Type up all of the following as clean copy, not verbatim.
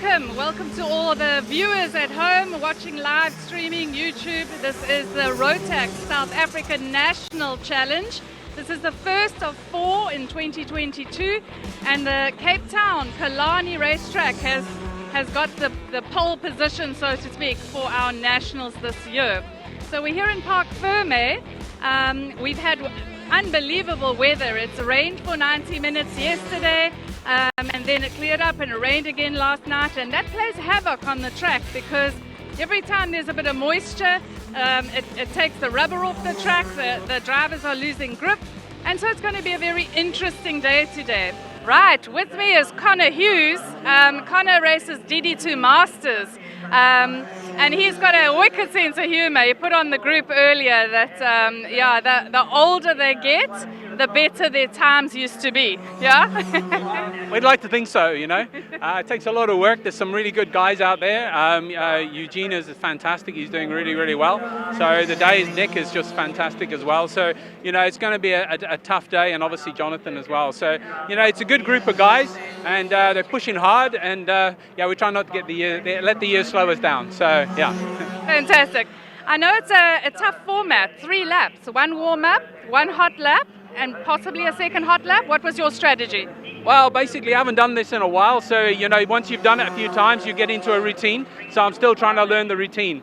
welcome. Welcome to all the viewers at home watching live streaming YouTube. This is the Rotax South African National Challenge. This is the first of 4 in 2022, and the Cape Town Killarney racetrack has got the pole position, so to speak, for our nationals this year. So we're here in Park Ferme. We've had unbelievable weather. It's rained for 90 minutes yesterday, and then it cleared up and it rained again last night, and that plays havoc on the track because every time there's a bit of moisture, it takes the rubber off the track, the drivers are losing grip, and so it's going to be a very interesting day today. Right, with me is Connor Hughes. Connor races DD2 Masters, and he's got a wicked sense of humor. He put on the group earlier that the older they get, the better their times used to be. Yeah? We'd like to think so, you know. It takes a lot of work. There's some really good guys out there. Eugene is fantastic. He's doing really, really well. So the day's Nick is just fantastic as well. So, you know, it's going to be a tough day, and obviously Jonathan as well. So, you know, it's a good group of guys, and they're pushing hard, and yeah, we try not to let the year slow us down. So, yeah. Fantastic. I know it's a tough format, 3 laps, 1 warm-up, 1 hot lap, and possibly a second hot lap. What was your strategy? Well, basically, I haven't done this in a while, so, you know, once you've done it a few times, you get into a routine. So I'm still trying to learn the routine.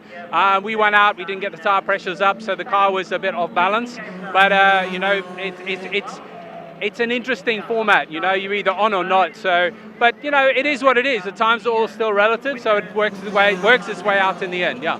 We went out, we didn't get the tire pressures up, so the car was a bit off balance. But, you know, it's an interesting format, you know, you're either on or not. So, but, you know, it is what it is. The times are all still relative, so it works its way out in the end, yeah.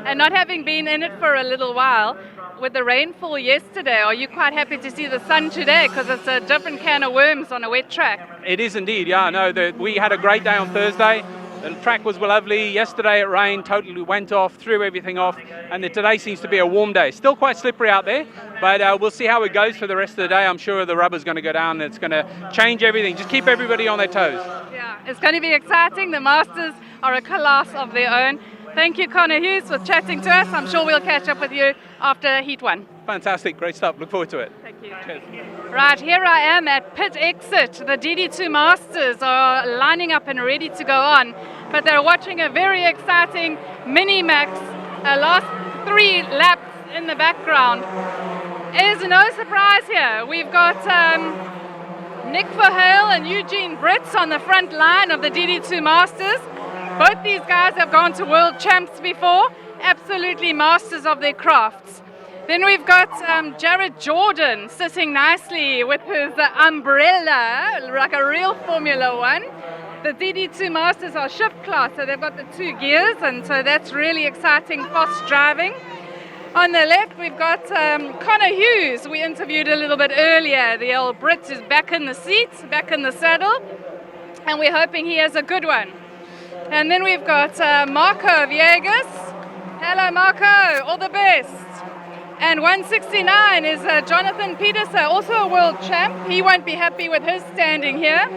And not having been in it for a little while, with the rainfall yesterday, are you quite happy to see the sun today? Because it's a different can of worms on a wet track. It is indeed, yeah. No, we had a great day on Thursday. The track was lovely. Yesterday it rained, totally went off, threw everything off, and today seems to be a warm day. Still quite slippery out there, but we'll see how it goes for the rest of the day. I'm sure the rubber's going to go down, and it's going to change everything. Just keep everybody on their toes. Yeah, it's going to be exciting. The Masters are a class of their own. Thank you, Connor Hughes, for chatting to us. I'm sure we'll catch up with you after Heat 1. Fantastic, great stuff. Look forward to it. Thank you. Cheers. Right, here I am at pit exit. The DD2 Masters are lining up and ready to go on, but they're watching a very exciting mini-max, last 3 laps in the background. It is no surprise here. We've got Nick Verheul and Eugene Brits on the front line of the DD2 Masters. Both these guys have gone to world champs before, absolutely masters of their crafts. Then we've got Jared Jordan sitting nicely with his umbrella, like a real Formula One. The DD2 Masters are shift class, so they've got the 2 gears, and so that's really exciting, fast driving. On the left, we've got Connor Hughes. We interviewed a little bit earlier. The old Brit is back in the seat, back in the saddle, and we're hoping he has a good one. And then we've got Marco Viegas. Hello, Marco. All the best. And 169 is Jonathan Peterson, also a world champ. He won't be happy with his standing here.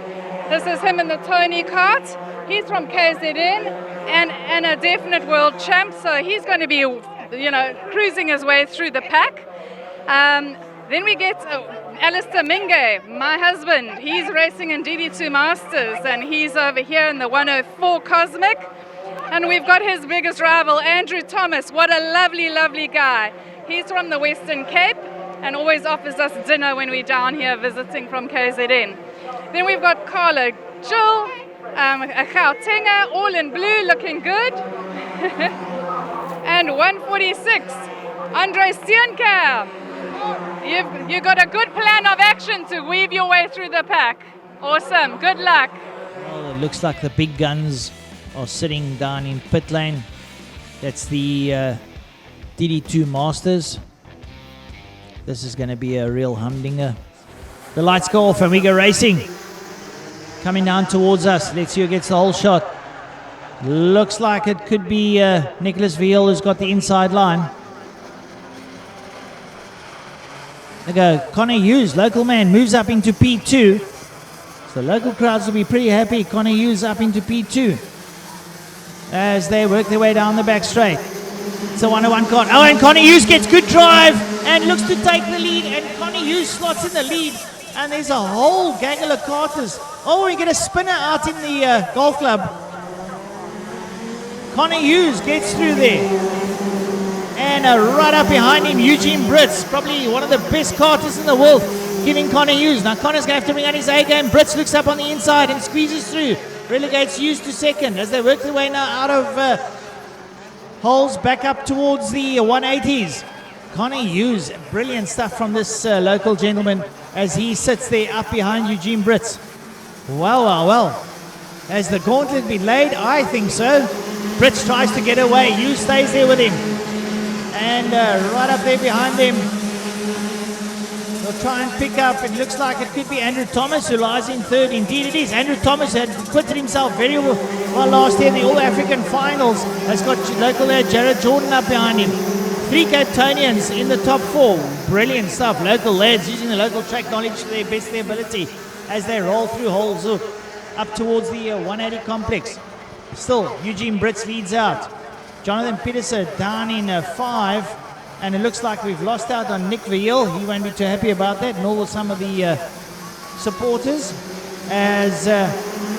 This is him in the Tony Kart. He's from KZN and a definite world champ, so he's going to be, you know, cruising his way through the pack. Then we get Alistair Minge, my husband. He's racing in DD2 Masters, and he's over here in the 104 Cosmic. And we've got his biggest rival, Andrew Thomas. What a lovely, lovely guy. He's from the Western Cape and always offers us dinner when we're down here visiting from KZN. Then we've got Carlo Jill, a Gautenga, all in blue, looking good. And 146, Andre Steenker. You've got a good plan of action to weave your way through the pack. Awesome. Good luck. Well, it looks like the big guns are sitting down in pit lane. That's the DD2 Masters. This is going to be a real humdinger. The lights go off and we go racing. Coming down towards us. Let's see who gets the whole shot. Looks like it could be Nicholas Verheul who's got the inside line. There go. Connor Hughes, local man, moves up into P2. So local crowds will be pretty happy. Connor Hughes up into P2 as they work their way down the back straight. It's a 101 car. Oh, and Connor Hughes gets good drive and looks to take the lead. And Connor Hughes slots in the lead. And there's a whole gaggle of karters. Oh, we get a spinner out in the golf club. Connie Hughes gets through there. And right up behind him, Eugene Brits, probably one of the best karters in the world, giving Connie Hughes. Now Connor's going to have to bring out his A game. Brits looks up on the inside and squeezes through. Relegates Hughes to second as they work their way now out of holes back up towards the 180s. Connie Hughes, brilliant stuff from this local gentleman as he sits there up behind Eugene Brits. Well. Has the gauntlet been laid? I think so. Brits tries to get away. Hughes stays there with him. And right up there behind them, they'll try and pick up. It looks like it could be Andrew Thomas who lies in third. Indeed it is. Andrew Thomas had acquitted himself very well last year in the All-African finals. Has got local Jared Jordan up behind him. 3 Cape Townians in the top 4. Brilliant stuff. Local lads using the local track knowledge to their best of their ability as they roll through holes up towards the 180 complex. Still, Eugene Brits leads out. Jonathan Peterson down in 5. And it looks like we've lost out on Nick Veal. He won't be too happy about that, nor will some of the supporters. As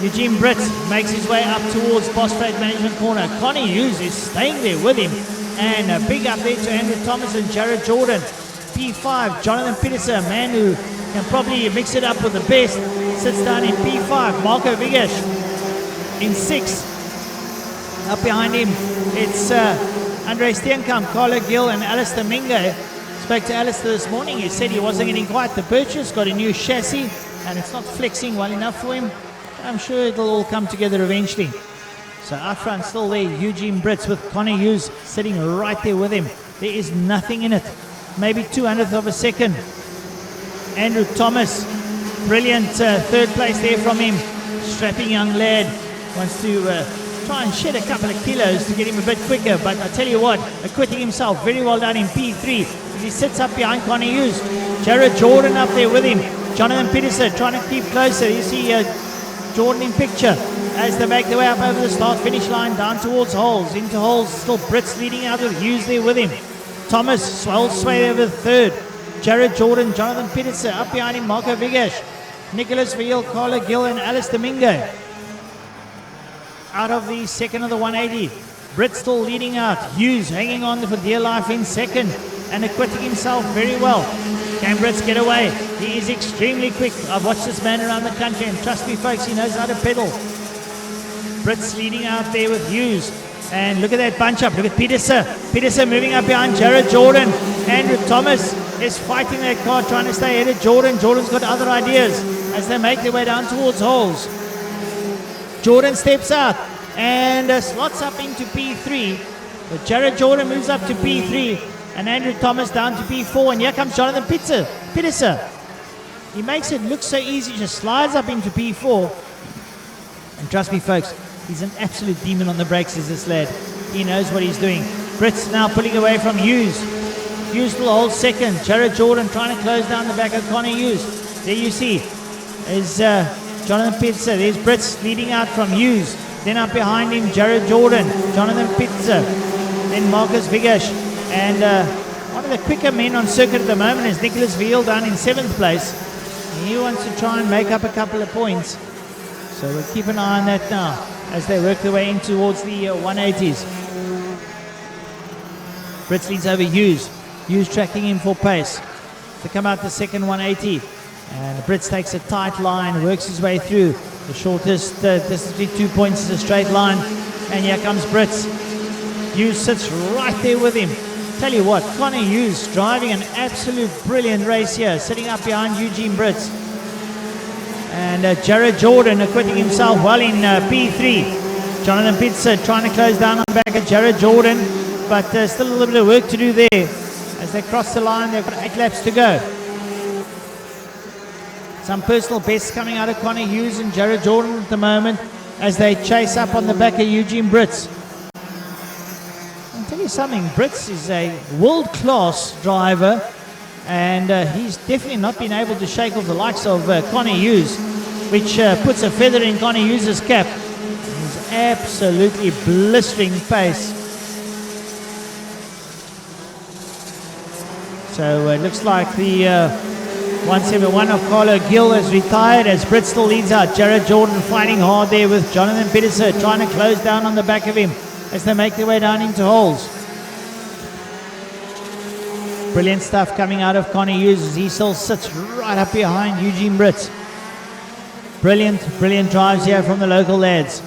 Eugene Brits makes his way up towards Phosphate Management Corner. Connie Hughes is staying there with him. And big up there to Andrew Thomas and Jared Jordan. P5, Jonathan Peterson, a man who can probably mix it up with the best, sits down in P5. Marco Vigesh in 6. Up behind him, it's Andre Steenkamp, Carlo Gill, and Alistair Mingo. Spoke to Alistair this morning. He said he wasn't getting quite the purchase, got a new chassis, and it's not flexing well enough for him. I'm sure it'll all come together eventually. So out front, still there, Eugene Brits with Connie Hughes sitting right there with him. There is nothing in it. Maybe 200th of a second. Andrew Thomas, brilliant third place there from him. Strapping young lad, wants to try and shed a couple of kilos to get him a bit quicker, but I tell you what, acquitting himself very well done in P3 as he sits up behind Connie Hughes. Jared Jordan up there with him. Jonathan Peterson trying to keep closer. You see Jordan in picture as they make their way up over the start-finish line down towards holes. Into holes, still Brits leading out with Hughes there with him. Thomas sway over the third. Jared Jordan, Jonathan Peterson up behind him, Marco Vigesh, Nicholas Veal, Carlo Gill, and Alice Domingo. Out of the second of the 180. Brits still leading out. Hughes hanging on for dear life in second and acquitting himself very well. Can Brits get away? He is extremely quick. I've watched this man around the country and trust me folks, he knows how to pedal. Brits leading out there with Hughes. And look at that bunch up. Look at Peterson. Peterson moving up behind Jared Jordan. Andrew Thomas is fighting that car, trying to stay ahead of Jordan. Jordan's got other ideas as they make their way down towards holes. Jordan steps out and slots up into P3. But Jared Jordan moves up to P3 and Andrew Thomas down to P4. And here comes Jonathan Peterson. He makes it look so easy, just slides up into P4. And trust me folks, he's an absolute demon on the brakes, is this lad. He knows what he's doing. Brits now pulling away from Hughes. Hughes will hold second. Jared Jordan trying to close down the back of Connie Hughes. There you see is Jonathan Peterson. There's Brits leading out from Hughes. Then up behind him, Jared Jordan, Jonathan Peterson, then Marcus Vigesh. And one of the quicker men on circuit at the moment is Nicholas Veal down in 7th place. He wants to try and make up a couple of points. So we'll keep an eye on that now as they work their way in towards the 180s. Brits leads over Hughes. Hughes tracking him for pace to come out the second 180. And Brits takes a tight line, works his way through. The shortest distance between 2 points is a straight line. And here comes Brits. Hughes sits right there with him. Tell you what, Connie Hughes driving an absolute brilliant race here, sitting up behind Eugene Brits. And Jared Jordan acquitting himself well in P3. Jonathan Peterson trying to close down on the back of Jared Jordan, but still a little bit of work to do there. As they cross the line, they've got 8 laps to go. Some personal bests coming out of Connie Hughes and Jared Jordan at the moment as they chase up on the back of Eugene Brits. I'll tell you something, Brits is a world-class driver, and he's definitely not been able to shake off the likes of Connie Hughes, which puts a feather in Connie Hughes' cap. He's absolutely blistering pace. So it looks like the 171 of Carlo Gill has retired as Brits still leads out. Jared Jordan fighting hard there with Jonathan Peterson trying to close down on the back of him. as they make their way down into holes. Brilliant stuff coming out of Connie Hughes as he still sits right up behind Eugene Brits. Brilliant drives here from the local lads.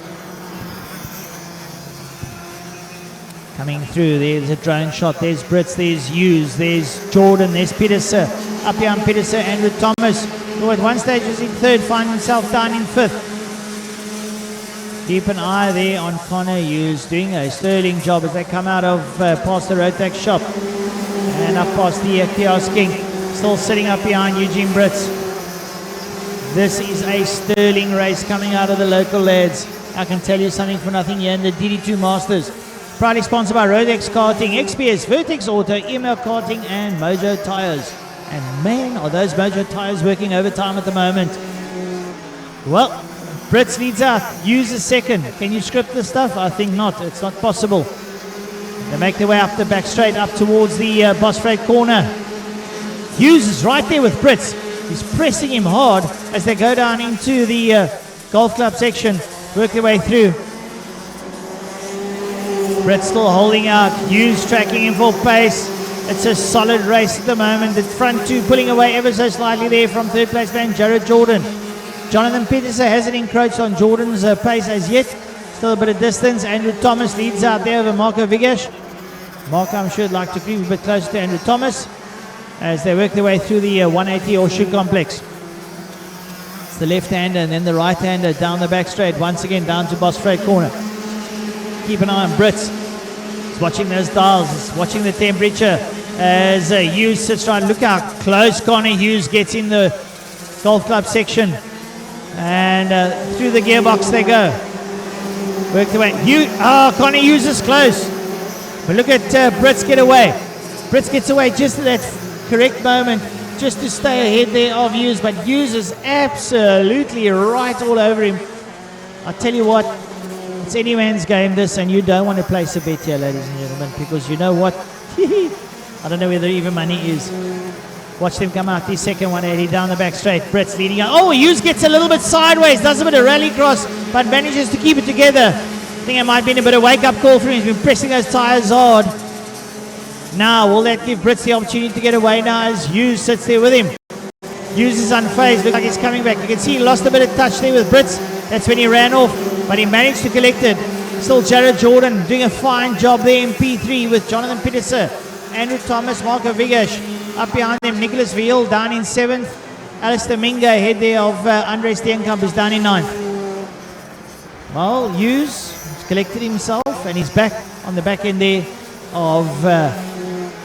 Coming through, there's a drone shot, there's Brits, there's Hughes, there's Jordan, there's Peterson. Up here on Peterson, Andrew Thomas, who at one stage was in third, find himself down in fifth. Keep an eye there on Connor Hughes, doing a sterling job as they come out of past the Rotax shop and up past the Kiosk King, still sitting up behind Eugene Brits. This is a sterling race coming out of the local lads. I can tell you something for nothing here in the DD2 Masters. Proudly sponsored by Rotax Karting, XPS, Vertex Auto, EML Karting and Mojo Tires. And man, are those Mojo Tires working overtime at the moment. Well, Brits leads out, Hughes is second. Can you script this stuff? I think not, it's not possible. They make their way up the back straight, up towards the Bosfreight corner. Hughes is right there with Brits. He's pressing him hard as they go down into the golf club section, work their way through. Brits still holding out, Hughes tracking him for pace. It's a solid race at the moment. The front two pulling away ever so slightly there from third place man Jared Jordan. Jonathan Peterson hasn't encroached on Jordan's pace as yet. Still a bit of distance. Andrew Thomas leads out there over Marco Vigash. Marco, I'm sure, would like to creep a bit closer to Andrew Thomas as they work their way through the 180 horseshoe complex. It's the left-hander and then the right-hander down the back straight. Once again down to Bosfreight corner. Keep an eye on Brits. He's watching those dials. He's watching the temperature as Hughes sits right. Look how close Connie Hughes gets in the golf club section. And through the gearbox they go. Work their way. Connie Hughes is close. But look at Brits get away. Brits gets away just at that correct moment, just to stay ahead there of Hughes. But Hughes is absolutely right all over him. I tell you what, it's any man's game this, and you don't want to place a bet here, ladies and gentlemen, because you know what? I don't know whether even money is. Watch them come out. The second 180 down the back straight. Brett's leading on. Oh, Hughes gets a little bit sideways, does a bit of rally cross, but manages to keep it together. I think it might have been a bit of wake-up call for him. He's been pressing those tyres hard. Now, will that give Brits the opportunity to get away now as Hughes sits there with him? Hughes is unfazed. Looks like he's coming back. You can see he lost a bit of touch there with Brits. That's when he ran off, but he managed to collect it. Still Jared Jordan doing a fine job there in P3 with Jonathan Peterson, Andrew Thomas, Marco Vigash. Up behind them, Nicholas Veal down in 7th. Alistair Minga ahead there of Andre Steenkamp is down in 9th. Well, Hughes has collected himself and he's back on the back end there of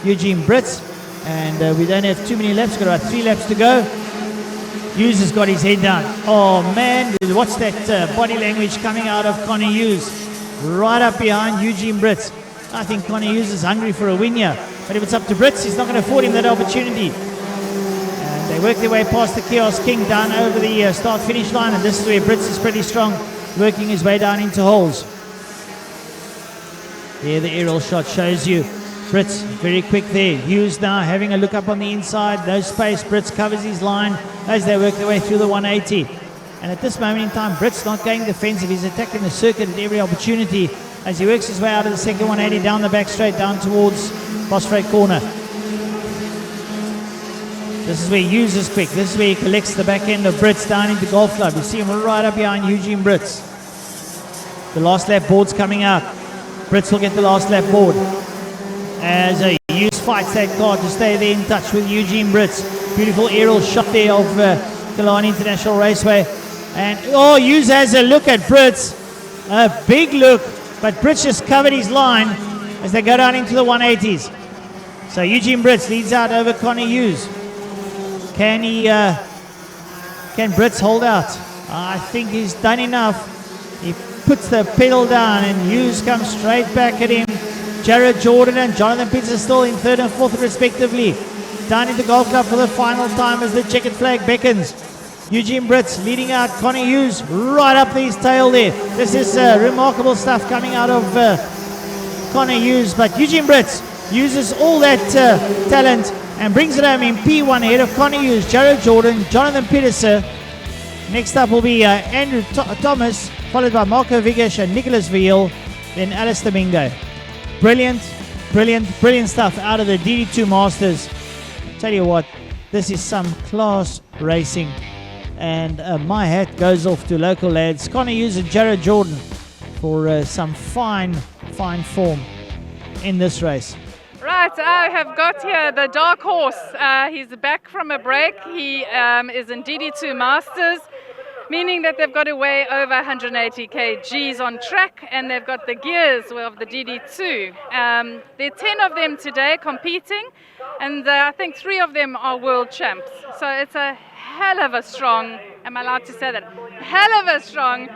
Eugene Brits. And we don't have too many laps, got about 3 laps to go. Hughes has got his head down. Oh man, what's that body language coming out of Connie Hughes? Right up behind Eugene Brits. I think Connie Hughes is hungry for a win here. But if it's up to Brits, he's not going to afford him that opportunity. And they work their way past the Kiosk King down over the start-finish line. And this is where Brits is pretty strong, working his way down into holes. There the aerial shot shows you. Brits very quick there. Hughes now having a look up on the inside. No space. Brits covers his line as they work their way through the 180. And at this moment in time, Brits not going defensive. He's attacking the circuit at every opportunity as he works his way out of the second 180 down the back straight down towards Bosfreight corner. This is where Hughes is quick. This is where he collects the back end of Brits down into Golf Club. You see him right up behind Eugene Brits. The last lap board's coming out. Brits will get the last lap board as Hughes fights that car to stay there in touch with Eugene Brits. Beautiful aerial shot there of Killarney International Raceway. And Hughes has a look at Brits. A big look, but Brits just covered his line as they go down into the 180s. So Eugene Brits leads out over Connie Hughes. Can Brits hold out? I think he's done enough. He puts the pedal down and Hughes comes straight back at him. Jared Jordan and Jonathan Peterson still in 3rd and 4th respectively. Down into Golf Club for the final time as the checkered flag beckons. Eugene Brits leading out Connie Hughes right up his tail there. This is remarkable stuff coming out of Connie Hughes. But Eugene Brits uses all that talent and brings it home in P1 ahead of Connie Hughes, Jared Jordan, Jonathan Peterson. Next up will be Andrew Thomas, followed by Marco Vigash and Nicholas Veal. then Alistair Mingo. Brilliant, brilliant, brilliant stuff out of the DD2 Masters. Tell you what, this is some class racing. And my hat goes off to local lads, Connor Hughes and Jared Jordan, for some fine form in this race. Right, I have got here the dark horse. He's back from a break. He is in DD2 Masters, meaning that they've got to weigh over 180 kgs on track, and they've got the gears of the DD2. There are 10 of them today competing, and I think 3 of them are world champs. So it's a hell of a strong, am I allowed to say that? Hell of a strong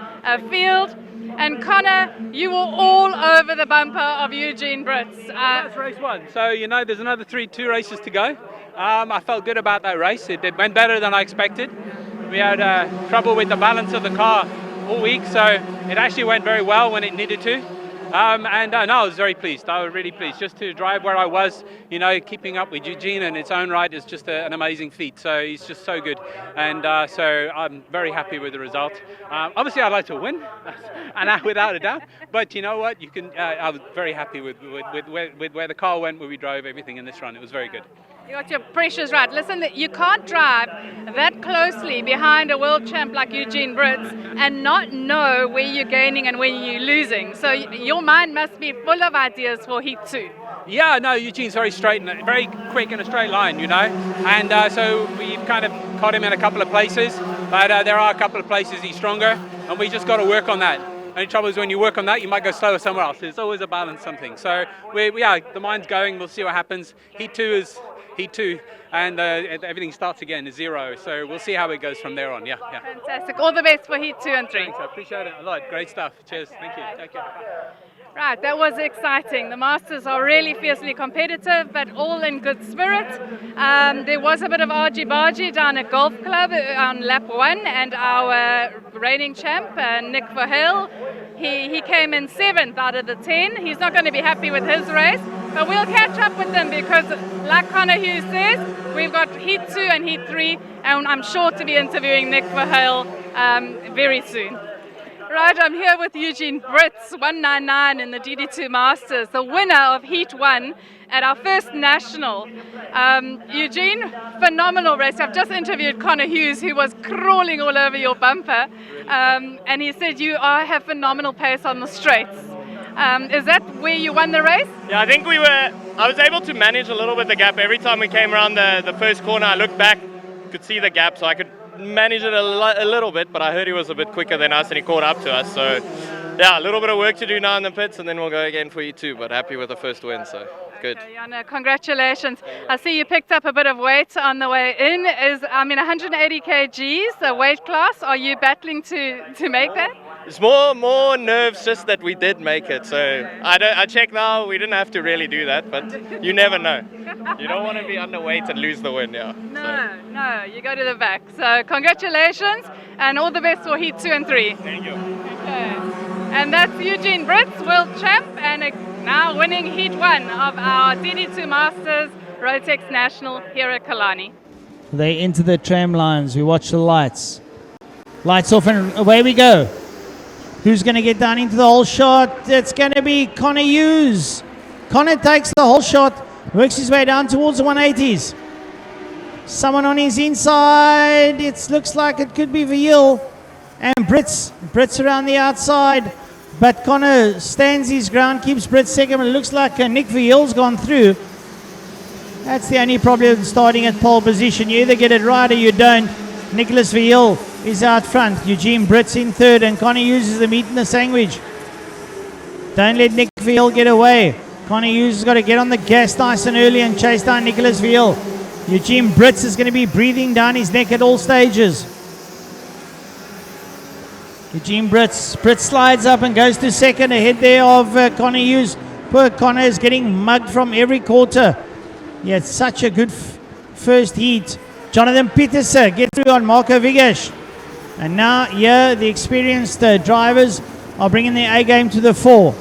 field. And Connor, you were all over the bumper of Eugene Brits. That's race 1. So, you know, there's another 2 races to go. I felt good about that race. It went better than I expected. We had trouble with the balance of the car all week, so it actually went very well when it needed to. No, I was very pleased. I was really pleased. Just to drive where I was, you know, keeping up with Eugene in its own right is just an amazing feat. So he's just so good. And so I'm very happy with the result. Obviously, I'd like to win, and without a doubt. But you know what? You can. I was very happy with where the car went, where we drove everything in this run. It was very good. You got your pressures right. Listen, you can't drive that closely behind a world champ like Eugene Brits and not know where you're gaining and where you're losing. So your mind must be full of ideas for Heat 2. Yeah, no, Eugene's very straight and very quick in a straight line, you know. And so we've kind of caught him in a couple of places, but there are a couple of places he's stronger, and we just got to work on that. Only trouble is when you work on that, you might go slower somewhere else. There's always a balance, something. So the mind's going. We'll see what happens. Heat 2 is Heat 2, and everything starts again at 0. So we'll see how it goes from there on. Yeah. Fantastic. All the best for Heat 2 and 3. Thanks, I appreciate it a lot. Great stuff. Cheers. Thank you. Take care. Right, that was exciting. The Masters are really fiercely competitive, but all in good spirit. There was a bit of argy-bargy down at Golf Club on lap 1, and our reigning champ, Nick Verheul, he came in 7th out of the 10. He's not going to be happy with his race, but we'll catch up with him because, like Connor Hughes says, we've got Heat 2 and Heat 3, and I'm sure to be interviewing Nick Verheul very soon. Right, I'm here with Eugene Brits, 199 in the DD2 Masters, the winner of Heat 1 at our first national. Eugene, phenomenal race. I've just interviewed Connor Hughes, who was crawling all over your bumper, and he said you have phenomenal pace on the straights. Is that where you won the race? Yeah, I think I was able to manage a little bit the gap. Every time we came around the first corner, I looked back, could see the gap, so I could manage it a little bit, but I heard he was a bit quicker than us and he caught up to us. So yeah, a little bit of work to do now in the pits, and then we'll go again for you too, but happy with the first win, so good. Okay, Jana, congratulations. I see you picked up a bit of weight on the way in. 180 kgs, the weight class. Are you battling to make that? It's more nerves just that we did make it. So I check now, we didn't have to really do that, but you never know. You don't want to be underweight and lose the win, yeah. No, you go to the back. So congratulations and all the best for Heat 2 and 3. Thank you. Okay. And that's Eugene Brits, world champ, and now winning Heat 1 of our DD2 Masters Rotax National here at Killarney. They enter the tram lines. We watch the lights. Lights off and away we go. Who's going to get down into the whole shot? It's going to be Connor Hughes. Connor takes the whole shot, works his way down towards the 180s. Someone on his inside. It looks like it could be Verheul. And Brits around the outside. But Connor stands his ground, keeps Brits second. It looks like Nick Verheul's gone through. That's the only problem starting at pole position. You either get it right or you don't. Nicholas Verheul is out front. Eugene Brits in third, and Connor Hughes is the meat and the sandwich. Don't let Nick Verheul get away. Connor Hughes has got to get on the gas nice and early and chase down Nicholas Verheul. Eugene Brits is going to be breathing down his neck at all stages. Eugene Brits slides up and goes to second ahead there of Connor Hughes. Poor Connor is getting mugged from every quarter. He had such a good first heat. Jonathan Petersen get through on Marco Vigash. And now here the experienced drivers are bringing their A game to the fore.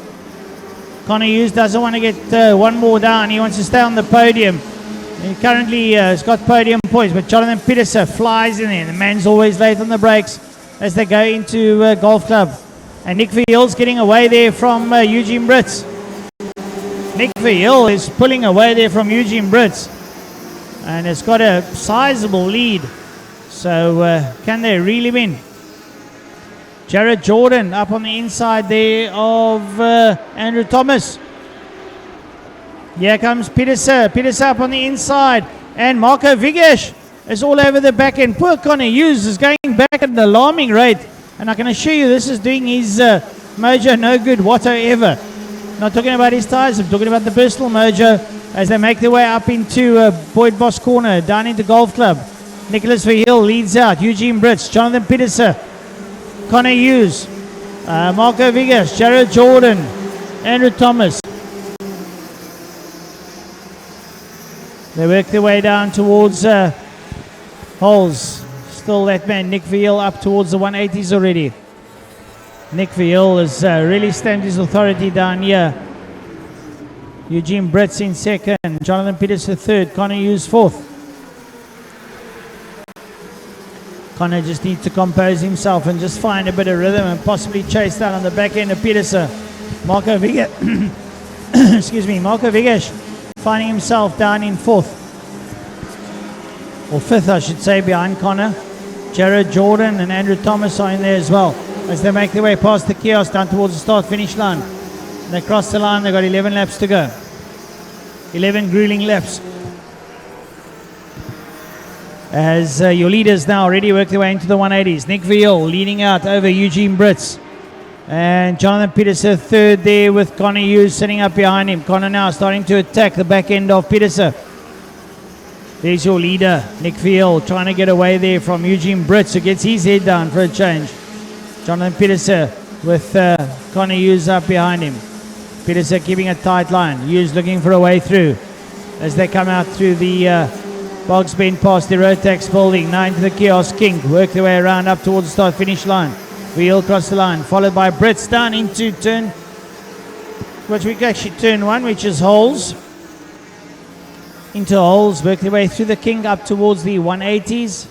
Connor Hughes doesn't want to get one more down. He wants to stay on the podium. He currently has got podium points, but Jonathan Petersen flies in there. The man's always late on the brakes as they go into Golf Club. And Nick Verheul's getting away there from Eugene Brits. Nick Verheul is pulling away there from Eugene Brits. And it's got a sizable lead. So can they reel him in? Jared Jordan up on the inside there of Andrew Thomas. Here comes Pieterse. Pieterse up on the inside. And Marco Vigesh is all over the back end. Poor Connor Hughes is going back at an alarming rate. And I can assure you this is doing his mojo no good whatsoever. Not talking about his tyres, I'm talking about the personal mojo as they make their way up into Boyd Boss Corner, down into Golf Club. Nicholas Verheul leads out. Eugene Brits, Jonathan Pieterse, Connor Hughes, Marco Vigas, Jared Jordan, Andrew Thomas. They work their way down towards holes. Still that man, Nick Verheul, up towards the 180s already. Nick Verheul has really stamped his authority down here. Eugene Brits in second, Jonathan Pieterse third, Connor Hughes fourth. Connor just needs to compose himself and just find a bit of rhythm and possibly chase down on the back end of Pieterse. Marco Vigesh, excuse me, Marco Vigesh finding himself down in fourth. Or fifth, I should say, behind Connor. Jared Jordan and Andrew Thomas are in there as well as they make their way past the kiosk down towards the start-finish line. And they cross the line, they've got 11 laps to go. 11 grueling laps. As your leaders now already work their way into the 180s. Nick Verheul leading out over Eugene Brits. And Jonathan Pieterse third there with Connor Hughes sitting up behind him. Connor now starting to attack the back end of Pieterse. There's your leader, Nick Verheul, trying to get away there from Eugene Brits, who gets his head down for a change. Jonathan Pieterse with Connor Hughes up behind him. Pieterse keeping a tight line. Hughes looking for a way through as they come out through the Bogs Bend past the Rotax building. Now into the Kiosk King. Work their way around up towards the start-finish line. Verheul across the line, followed by Brits down into turn, which we actually turn one, which is holes. Into holes, work their way through the King up towards the 180s.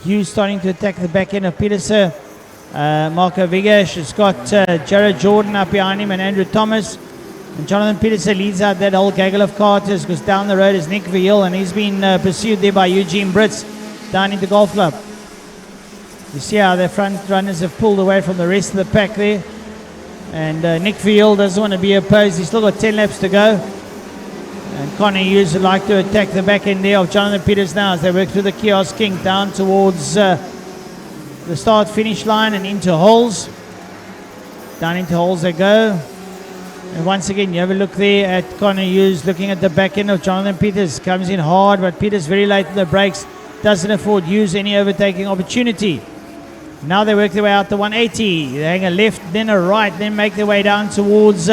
Hughes starting to attack the back end of Pieterse. Marco Vigesh has got Jared Jordan up behind him and Andrew Thomas. And Jonathan Pieterse leads out that whole gaggle of carters because down the road is Nick Verheul and he's been pursued there by Eugene Brits down into Golf Club. You see how their front runners have pulled away from the rest of the pack there. And Nick Verheul doesn't want to be opposed. He's still got 10 laps to go. And Connor Hughes would like to attack the back end there of Jonathan Pieterse now as they work through the Kiosk King down towards the start-finish line and into holes. Down into holes they go. And once again, you have a look there at Connor Hughes looking at the back end of Jonathan Pieterse. Comes in hard, but Pieterse very late in the brakes. Doesn't afford Hughes any overtaking opportunity. Now they work their way out the 180. They hang a left, then a right, then make their way down towards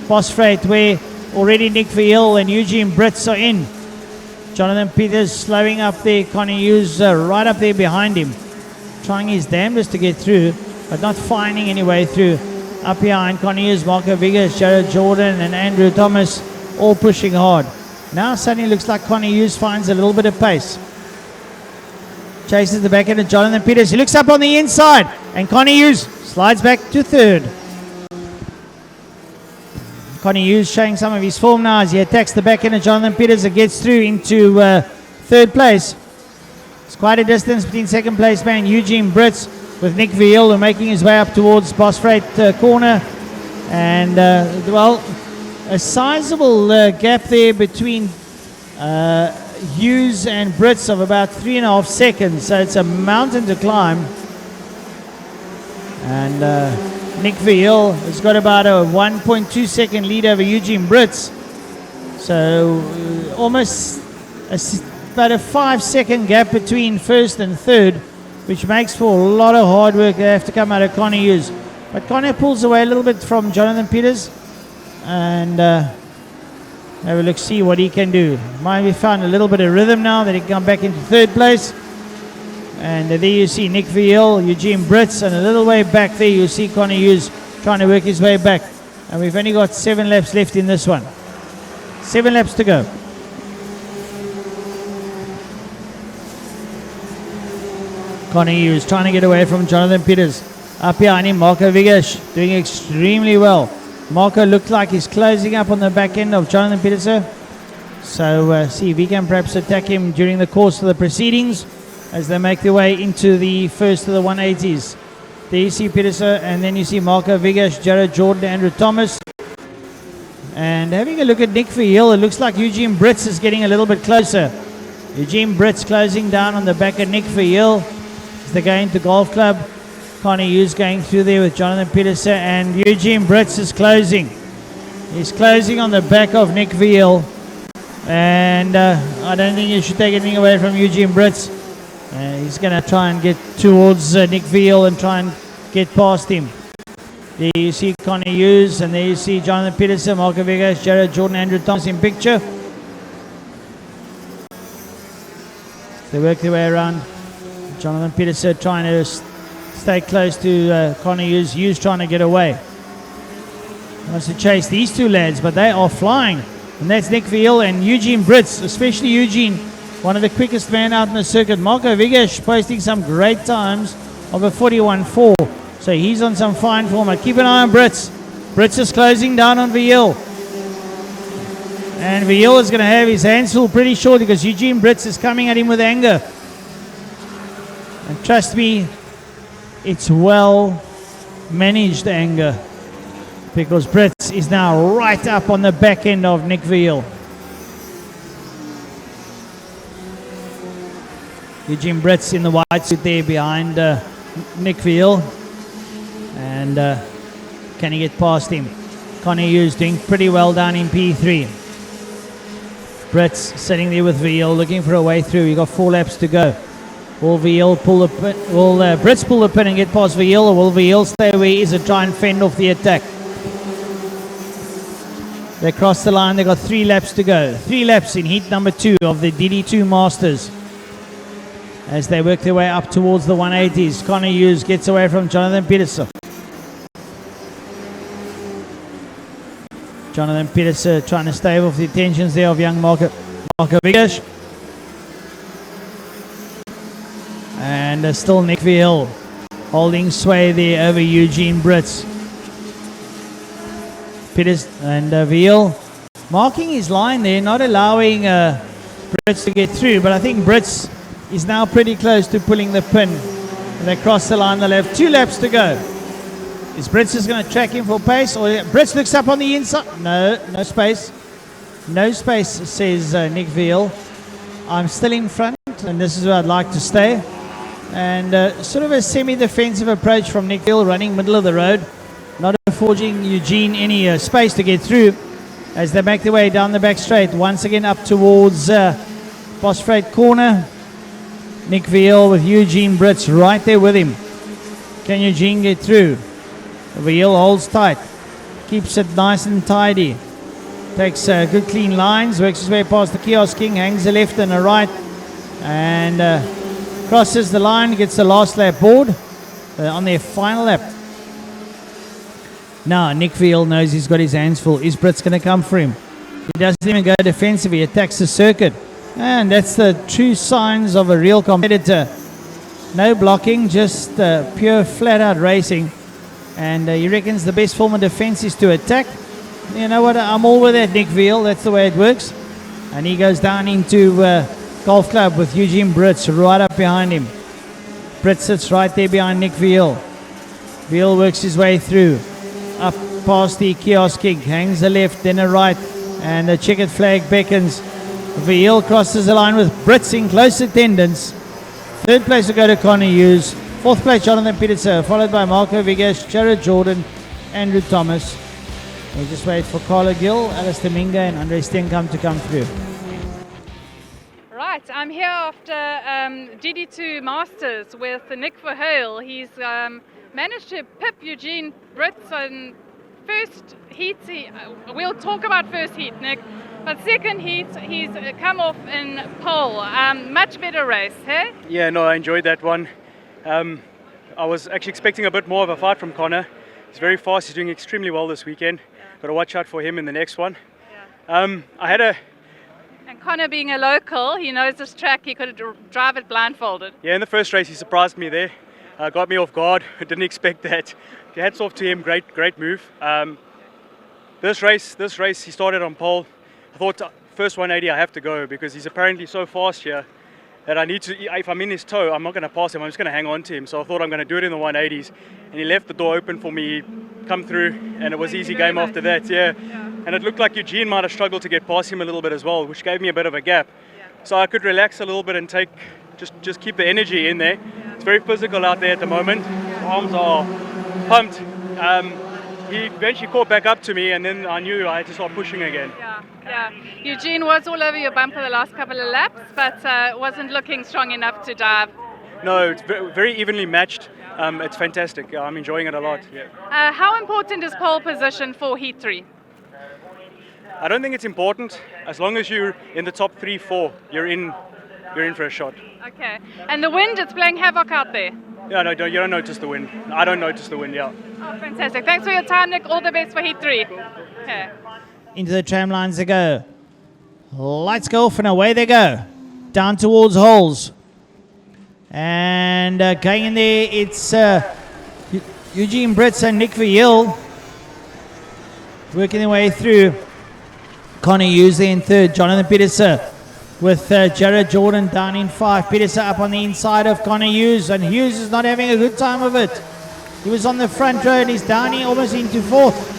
Boss Freight where already Nick Verheul and Eugene Brits are in. Jonathan Pieterse slowing up there. Connor Hughes right up there behind him. Trying his damnedest to get through, but not finding any way through. Up behind Connor Hughes, Marco Vigas, Jared Jordan and Andrew Thomas all pushing hard. Now suddenly looks like Connor Hughes finds a little bit of pace. Chases the back end of Jonathan Pieterse. He looks up on the inside and Connor Hughes slides back to third. Connor Hughes showing some of his form now as he attacks the back end of Jonathan Pieterse and gets through into third place. It's quite a distance between second place man Eugene Brits with Nick Verheul making his way up towards Boss Freight corner. And well, a sizable gap there between Hughes and Brits of about 3.5 seconds. So it's a mountain to climb. And Nick Verheul has got about a 1.2 second lead over Eugene Brits. So almost about a 5 second gap between first and third, which makes for a lot of hard work. They have to come out of Connor Hughes. But Connor pulls away a little bit from Jonathan Pieterse. And have a look, see what he can do. Might be found a little bit of rhythm now that he can come back into third place. And there you see Nick Verheul, Eugene Brits, and a little way back there you see Connor Hughes trying to work his way back. And we've only got 7 laps left in this one. 7 laps to go. Connor Hughes trying to get away from Jonathan Pieterse. Up behind him, Marco Vigas doing extremely well. Marco looked like he's closing up on the back end of Jonathan Peterson. So see if he can perhaps attack him during the course of the proceedings as they make their way into the first of the 180s. There you see Peterson, and then you see Marco Vigas, Jared Jordan, Andrew Thomas. And having a look at Nick Verheul, it looks like Eugene Brits is getting a little bit closer. Eugene Brits closing down on the back of Nick Verheul as they go into Golf Club. Connie Hughes going through there with Jonathan Peterson, and Eugene Brits is closing. He's closing on the back of Nick Verheul. And I don't think you should take anything away from Eugene Brits. He's going to try and get towards Nick Verheul and try and get past him. There you see Connie Hughes, and there you see Jonathan Peterson, Marco Vegas, Jared Jordan, Andrew Thomas in picture. They work their way around. Jonathan Peterson trying to stay close to Connie Hughes. Hughes trying to get away. He wants to chase these two lads, but they are flying. And that's Nick Verheul and Eugene Brits, especially Eugene, one of the quickest men out in the circuit. Marco Vigas posting some great times of a 41.4. So he's on some fine form. But keep an eye on Brits. Brits is closing down on Verheul. And Verheul is going to have his hands full pretty short because Eugene Brits is coming at him with anger. And trust me, it's well managed anger, because Brits is now right up on the back end of Nick Verheul. Eugene Brits in the white suit there behind Nick Verheul. And can he get past him? Connie Hughes doing pretty well down in P3. Brits sitting there with Verheul looking for a way through. He got 4 laps to go. Will Verheul pull the pin? Will Brits pull the pin and get past Verheul, or will Verheul stay where he is and try and fend off the attack? They crossed the line. They got 3 laps to go. 3 laps in heat number 2 of the DD2 Masters. As they work their way up towards the 180s, Connie Hughes gets away from Jonathan Peterson. Jonathan Peterson trying to stave off the attentions there of young Marco Vigas. And still Nick Verheul holding sway there over Eugene Brits. Peters and Verheul marking his line there, not allowing Brits to get through, but I think Brits is now pretty close to pulling the pin. And they cross the line. They'll have 2 laps to go. Is Brits just going to track him for pace, or Brits looks up on the inside? No space. No space, says Nick Verheul. I'm still in front, and this is where I'd like to stay. And sort of a semi-defensive approach from Nick Verheul, running middle of the road, not affording Eugene any space to get through as they make their way down the back straight. Once again up towards Bosfreight corner. Nick Verheul with Eugene Brits right there with him. Can Eugene get through? Verheul holds tight, keeps it nice and tidy, takes good clean lines, works his way past the Kiosk King, hangs a left and a right, and crosses the line, gets the last lap board on their final lap. Now Nick Verheul knows he's got his hands full. Is Brits going to come for him? He doesn't even go defensive, he attacks the circuit. And that's the true signs of a real competitor. No blocking, just pure flat out racing. And he reckons the best form of defense is to attack. You know what, I'm all with that, Nick Verheul. That's the way it works. And he goes down into Golf Club with Eugene Brits right up behind him. Brits sits right there behind Nick Verheul. Verheul works his way through. Up past the Kiosk King, hangs a left, then a right. And the checkered flag beckons. Verheul crosses the line with Brits in close attendance. 3rd place will go to Connie Hughes. 4th place, Jonathan Peterson, followed by Marco Vigas, Jared Jordan, Andrew Thomas. We'll just wait for Carla Gill, Alistair Minga, and Andre Steenkamp to come through. Right, I'm here after DD2 Masters with Nick Verheul. He's managed to pip Eugene Brits on first heat. We'll talk about first heat, Nick. But second heat, he's come off in pole. Much better race, hey? Yeah, no, I enjoyed that one. I was actually expecting a bit more of a fight from Connor. He's very fast. He's doing extremely well this weekend. Got to watch out for him in the next one. Yeah. And Connor being a local, he knows this track. He could drive it blindfolded. Yeah, in the first race he surprised me there. Got me off guard. Didn't expect that. Hats off to him. Great move. This race, he started on pole. I thought first 180 I have to go because he's apparently so fast here that I need to, if I'm in his toe, I'm not going to pass him, I'm just going to hang on to him. So I thought I'm going to do it in the 180s. And he left the door open for me, come through, and it was easy game after that, yeah. And it looked like Eugene might have struggled to get past him a little bit as well, which gave me a bit of a gap. So I could relax a little bit and just keep the energy in there. It's very physical out there at the moment. Arms are pumped. He eventually caught back up to me, and then I knew I had to start pushing again. Yeah. Eugene was all over your bumper the last couple of laps, but wasn't looking strong enough to dive. No, it's very evenly matched. It's fantastic. I'm enjoying it a lot. Yeah. How important is pole position for Heat 3? I don't think it's important. As long as you're in the top 3-4, you're in for a shot. Okay. And the wind, it's playing havoc out there. Yeah, no, you don't notice the wind. I don't notice the wind, yeah. Oh, fantastic. Thanks for your time, Nick. All the best for Heat 3. Okay. Into the tram lines they go. Lights go off and away they go. Down towards holes. And going in there, it's Eugene Brits and Nick Verheul working their way through. Connor Hughes there in third. Jonathan Peterson with Jared Jordan down in 5. Peterson up on the inside of Connor Hughes, and Hughes is not having a good time of it. He was on the front row and he's down here almost into 4th.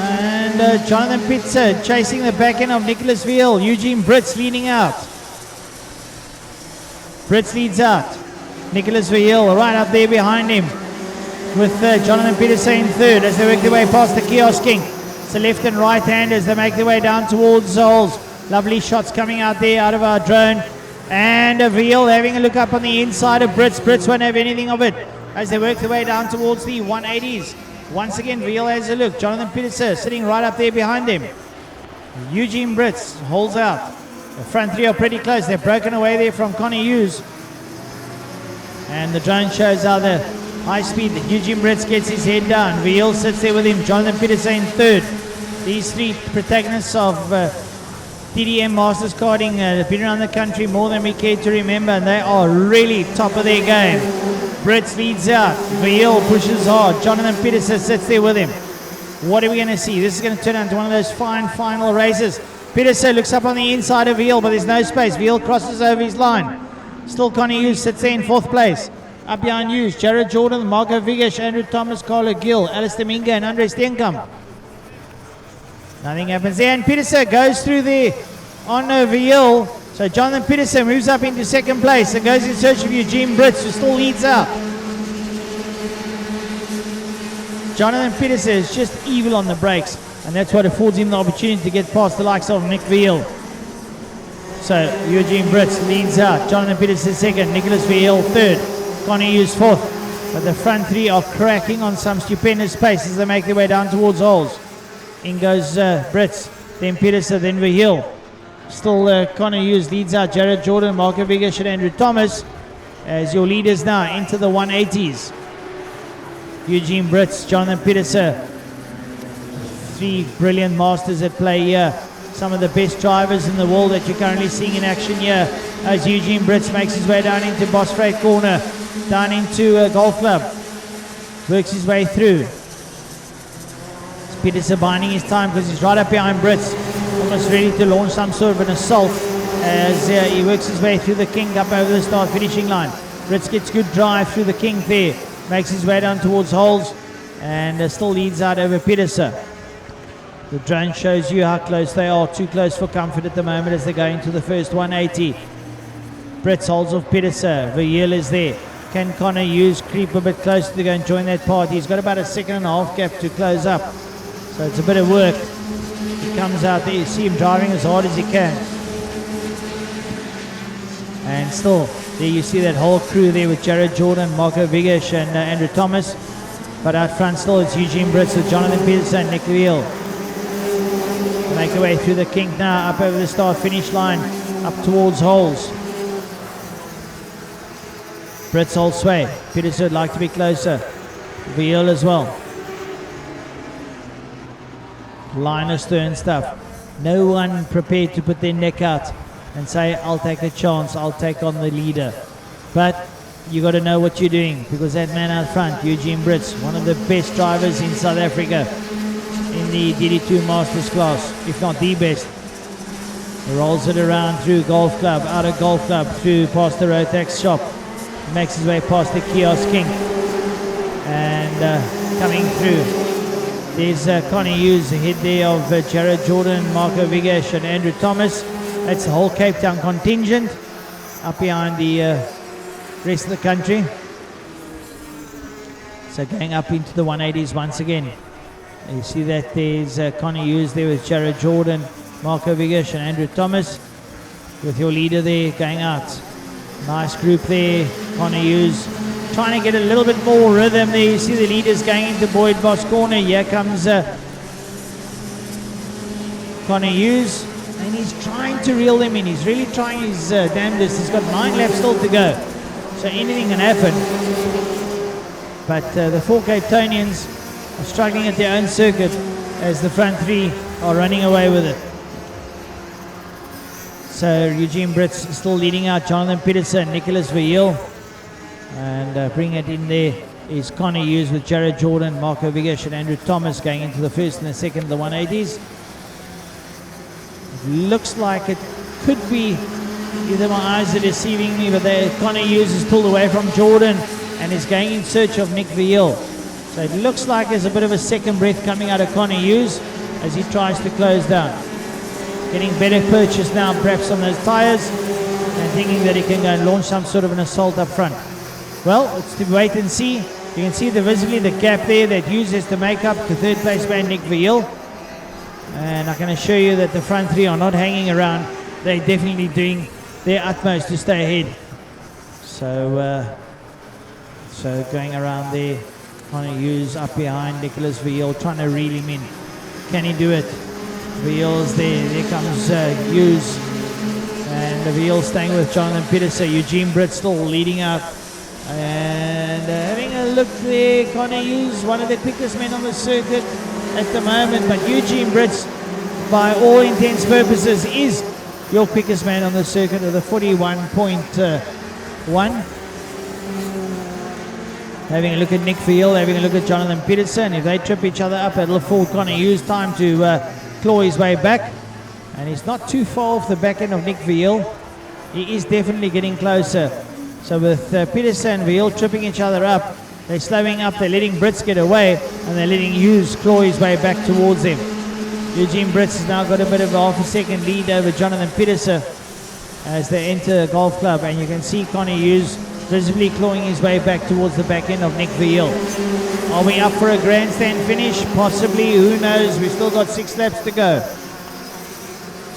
And Jonathan Peterson chasing the back end of Nicholas Verheul. Eugene Brits leading out. Brits leads out. Nicholas Verheul right up there behind him with Jonathan Peterson in third as they work their way past the Kiosk King. It's the left and right hand as they make their way down towards the holes. Lovely shots coming out there out of our drone. And Verheul having a look up on the inside of Brits. Brits won't have anything of it as they work their way down towards the 180s. Once again, Verheul has a look. Jonathan Peterson sitting right up there behind him. Eugene Brits holds out. The front three are pretty close. They're broken away there from Connor Hughes. And the drone shows how the high speed that Eugene Brits gets his head down. Verheul sits there with him. Jonathan Peterson in third. These three protagonists of TDM Masters karting have been around the country more than we care to remember, and they are really top of their game. Brits leads out. Verheul pushes hard. Jonathan Peterson sits there with him. What are we going to see? This is going to turn into one of those fine final races. Peterson looks up on the inside of Verheul, but there's no space. Verheul crosses over his line. Still Connor Hughes sits there in 4th place. Up behind Hughes, Jared Jordan, Marco Vigesh, Andrew Thomas, Carlo Gill, Alistair Minga, and Andre Steenkamp. Nothing happens there, and Peterson goes through there on Verheul. So Jonathan Peterson moves up into 2nd place and goes in search of Eugene Brits, who still leads out. Jonathan Peterson is just evil on the brakes, and that's what affords him the opportunity to get past the likes of Nick Verheul. So Eugene Brits leads out. Jonathan Peterson 2nd, Nicholas Verheul 3rd, Connor Hughes 4th. But the front three are cracking on some stupendous pace as they make their way down towards holes. In goes Brits, then Peterson, then Verheul. Still Connor Hughes leads out. Jared Jordan, Marco Vigesh, and Andrew Thomas as your leaders now into the 180s. Eugene Brits, Jonathan Peterson. 3 brilliant masters at play here. Some of the best drivers in the world that you're currently seeing in action here as Eugene Brits makes his way down into Boss Freight Corner, down into Golf Club. Works his way through. Peterson binding his time because he's right up behind Brits, almost ready to launch some sort of an assault as he works his way through the King up over the start finishing line. Brits gets good drive through the King there, makes his way down towards holes and still leads out over Peterson. The drone shows you how close they are, too close for comfort at the moment as they go into the first 180. Brits holds off Peterson, Verheul is there. Can Connor Hughes creep a bit closer to go and join that party? He's got about a 2.5 gap to close up. So it's a bit of work. He comes out there, you see him driving as hard as he can. And still, there you see that whole crew there with Jared Jordan, Marco Vigesh and Andrew Thomas. But out front still it's Eugene Brits with Jonathan Peterson and Nick Verheul. Make their way through the kink now, up over the start finish line, up towards holes. Brits hold sway. Peterson would like to be closer. Verheul as well. Line of stern stuff. No one prepared to put their neck out and say, I'll take the chance, I'll take on the leader. But you got to know what you're doing, because that man out front, Eugene Brits, one of the best drivers in South Africa in the DD2 Masters class, if not the best. He rolls it around through Golf Club, out of Golf Club, through past the Rotax shop, makes his way past the Kiosk King, and coming through. There's Connie Hughes ahead there of Jared Jordan, Marco Vigesh and Andrew Thomas. That's the whole Cape Town contingent up behind the rest of the country. So going up into the 180s once again. You see that there's Connie Hughes there with Jared Jordan, Marco Vigesh and Andrew Thomas, with your leader there going out. Nice group there. Connie Hughes trying to get a little bit more rhythm there. You see the leaders going into Boyd Boss corner. Here comes Connie Hughes, and he's trying to reel them in. He's really trying his damnedest. He's got 9 laps still to go, so anything can happen. But the 4 Cape Townians are struggling at their own circuit as the front 3 are running away with it. So Eugene Brits still leading out, Jonathan Peterson, Nicholas Verheul. And bring it in there is Connie Hughes with Jared Jordan, Marco Vigesh and Andrew Thomas going into the first and the second of the 180s. It looks like it could be, either my eyes are deceiving me, but Connie Hughes is pulled away from Jordan and is going in search of Nick Verheul. So it looks like there's a bit of a second breath coming out of Connie Hughes as he tries to close down. Getting better purchase now perhaps on those tyres and thinking that he can go and launch some sort of an assault up front. Well, it's to wait and see. You can see visibly the gap there that Hughes has to make up to third place man Nick Verheul. And I can assure you that the front 3 are not hanging around. They're definitely doing their utmost to stay ahead. So going around there, Connie Hughes up behind Nicholas Verheul, trying to reel him in. Can he do it? Verheul's there. There comes Hughes. And Verheul staying with Jonathan Peterson. Eugene Brits still leading out. And having a look there, Connie Hughes, one of the quickest men on the circuit at the moment, but Eugene Brits, by all intents and purposes, is your quickest man on the circuit with a 41.1. Having a look at Nick Verheul, having a look at Jonathan Peterson. If they trip each other up, it'll afford Connie Hughes time to claw his way back. And he's not too far off the back end of Nick Verheul. He is definitely getting closer. So with Peterson and Verheul tripping each other up, they're slowing up, they're letting Brits get away, and they're letting Hughes claw his way back towards them. Eugene Brits has now got a bit of a half a second lead over Jonathan Peterson as they enter the Golf Club, and you can see Connie Hughes visibly clawing his way back towards the back end of Nick Verheul. Are we up for a grandstand finish? Possibly, who knows? We've still got 6 laps to go.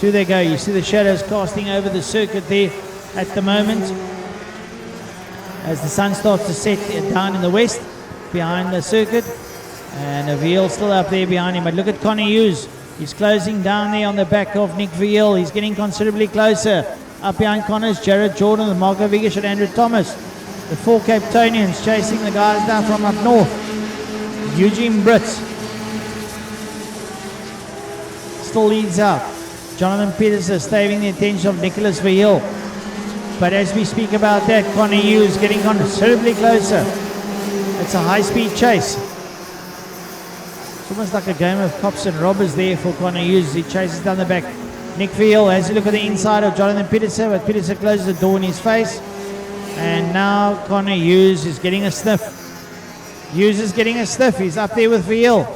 2 they go. You see the shadows casting over the circuit there at the moment, as the sun starts to set down in the west behind the circuit, and Verheul still up there behind him. But look at Connie Hughes, he's closing down there on the back of Nick Verheul. He's getting considerably closer. Up behind Connors, Jared Jordan, with Marco Vigesh and Andrew Thomas. The 4 Cape Townians chasing the guys down from up north. Eugene Brits still leads out. Jonathan Peterson staving the attention of Nicholas Verheul. But as we speak about that, Connie Hughes getting considerably closer. It's a high-speed chase. It's almost like a game of cops and robbers there for Connie Hughes. He chases down the back. Nick Verheul has a look at the inside of Jonathan Peterson, but Peterson closes the door in his face. And now Connie Hughes is getting a sniff. Hughes is getting a sniff. He's up there with Verheul.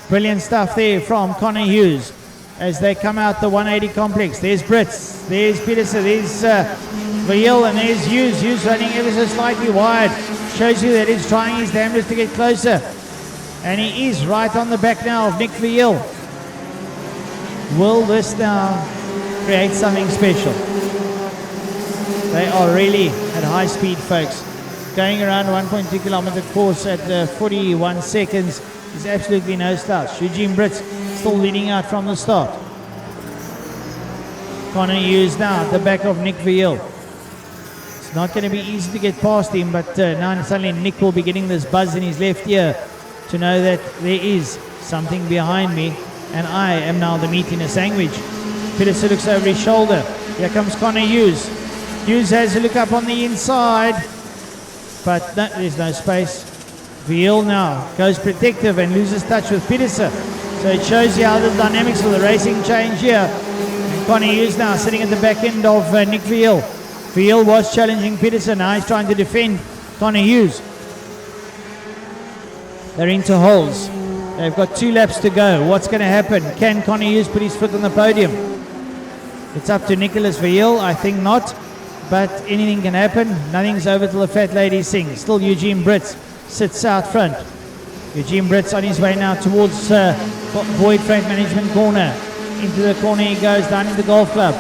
Brilliant stuff there from Connie Hughes as they come out the 180 complex. There's Brits, there's Peterson, there's Verheul, and there's Hughes. Hughes running ever so slightly wide. Shows you that he's trying his damnedest to get closer. And he is right on the back now of Nick Verheul. Will this now create something special? They are really at high speed, folks. Going around 1.2 kilometer course at 41 seconds is absolutely no slouch. Eugene Brits still leading out from the start. Connie Hughes now at the back of Nick Verheul. It's not going to be easy to get past him, but now suddenly Nick will be getting this buzz in his left ear to know that there is something behind me and I am now the meat in a sandwich. Peterson looks over his shoulder. Here comes Connie Hughes. Hughes has a look up on the inside, but no, there's no space. Viel now goes protective and loses touch with Peterson. So it shows you how the dynamics of the racing change here. And Connie Hughes now sitting at the back end of Nick Viel. Viel was challenging Peterson, now he's trying to defend Connie Hughes. They're into holes. They've got 2 laps to go. What's going to happen? Can Connie Hughes put his foot on the podium? It's up to Nicholas Viel. I think not, but anything can happen. Nothing's over till the fat lady sings. Still Eugene Brits sits out front. Eugene Brits on his way now towards Boyd Freight Management corner. Into the corner he goes, down in the golf club.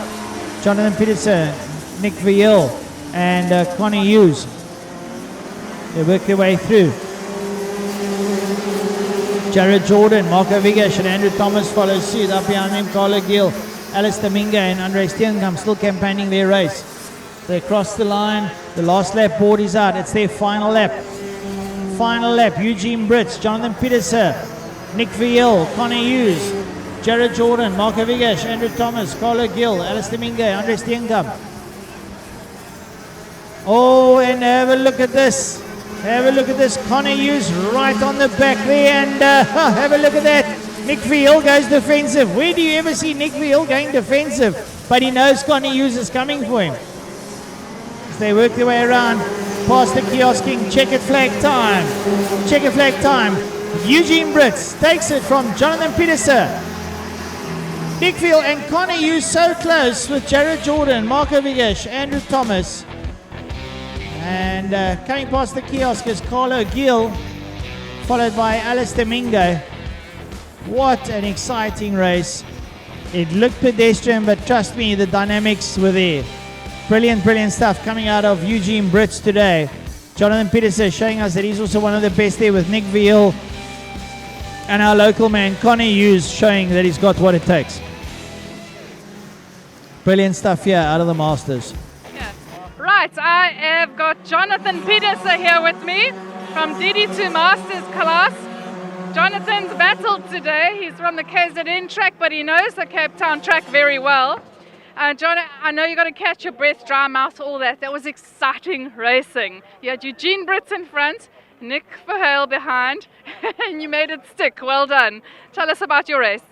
Jonathan Peterson, Nick Viel, and Connie Hughes. They work their way through. Jared Jordan, Marco Vigash and Andrew Thomas follow suit. Up behind them, Carlo Gill, Alistair Minga and Andre Steenkamp still campaigning their race. They cross the line. The last lap board is out. It's their final lap. Final lap. Eugene Brits, Jonathan Peterson, Nick Viel, Connie Hughes, Jared Jordan, Marco Vigash, Andrew Thomas, Carlo Gill, Alistair Minga, Andre Steenkamp. Oh, and have a look at this. Have a look at this. Connie Hughes right on the back there, and have a look at that. Nick Viel goes defensive. Where do you ever see Nick Viel going defensive? But he knows Connie Hughes is coming for him. As they work their way around, past the kiosking, checkered flag time. Checkered flag time. Eugene Brits takes it from Jonathan Peterson. Nick Viel and Connie Hughes so close with Jared Jordan, Marco Vigash, Andrew Thomas. And coming past the kiosk is Carlo Gill, followed by Alistair Mingo. What an exciting race. It looked pedestrian, but trust me, the dynamics were there. Brilliant, brilliant stuff coming out of Eugene Brits today. Jonathan Peterson showing us that he's also one of the best there with Nick Viel. And our local man, Connie Hughes, showing that he's got what it takes. Brilliant stuff here out of the Masters. Right, I have got Jonathan Peterson here with me from DD2 Masters class. Jonathan's battled today. He's from the KZN track, but he knows the Cape Town track very well. John, I know you got to catch your breath, dry mouth, all that. That was exciting racing. You had Eugene Brits in front, Nick Verheul behind, and you made it stick. Well done. Tell us about your race.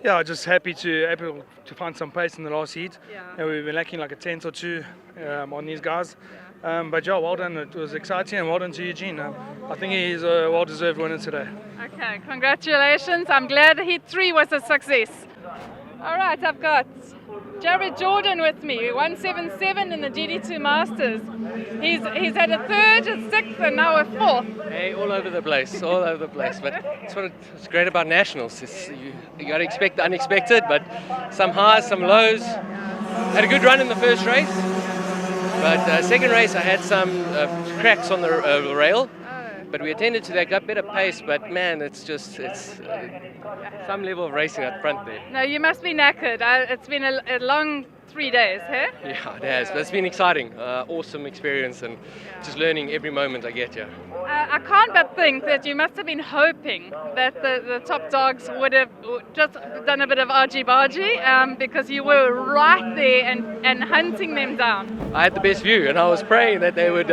Yeah, just happy to find some pace in the last heat. Yeah. We've been lacking like a tenth or two on these guys. But yeah, well done. It was exciting, and well done to Eugene. I think he's a well-deserved winner today. Okay, congratulations. I'm glad Heat 3 was a success. All right, I've got Jared Jordan with me, 177 in the DD2 Masters. He's had a third, a sixth, and now a fourth. Hey, all over the place, all over the place. But that's what's great about nationals. You got to expect the unexpected, but some highs, some lows. Had a good run in the first race, but second race I had some cracks on the rail. But we attended to that, got better pace, but man, it's some level of racing up front there. No, you must be knackered. It's been a long 3 days, hey? Yeah, it has, but it's been exciting. Awesome experience, and just learning every moment I get here. I can't but think that you must have been hoping that the top dogs would have just done a bit of argy-bargy because you were right there and hunting them down. I had the best view, and I was praying that they would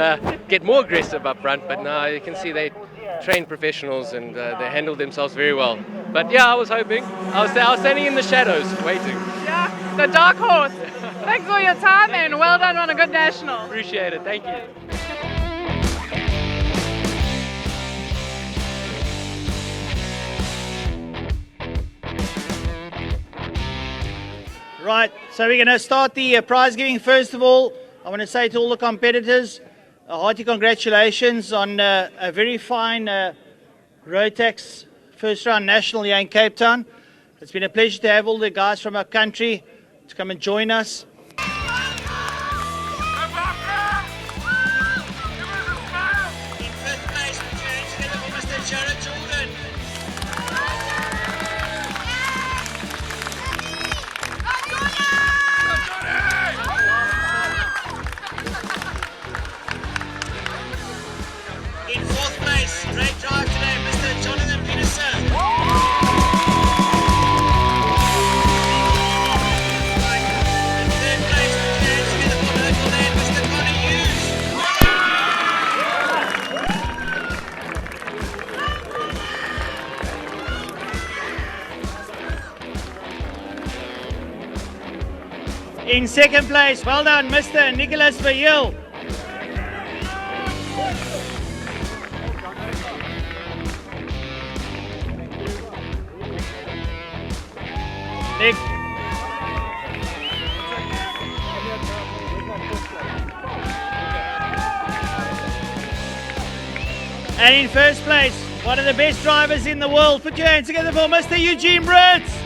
get more aggressive up front, but now you can see they trained professionals and they handled themselves very well. But yeah, I was hoping. I was standing in the shadows waiting. Yeah, the dark horse. Thanks for your time and well done on a good national. Appreciate it, thank you. Right, so we're going to start the prize giving. First of all, I want to say to all the competitors, a hearty congratulations on a very fine Rotax first round national here in Cape Town. It's been a pleasure to have all the guys from our country to come and join us. In fourth place, great drive today, Mr. Jonathan Peterson. In In second place, well done, Mr. Nicholas Verheul. Nick. And in first place, one of the best drivers in the world. Put your hands together for Mr. Eugene Brits.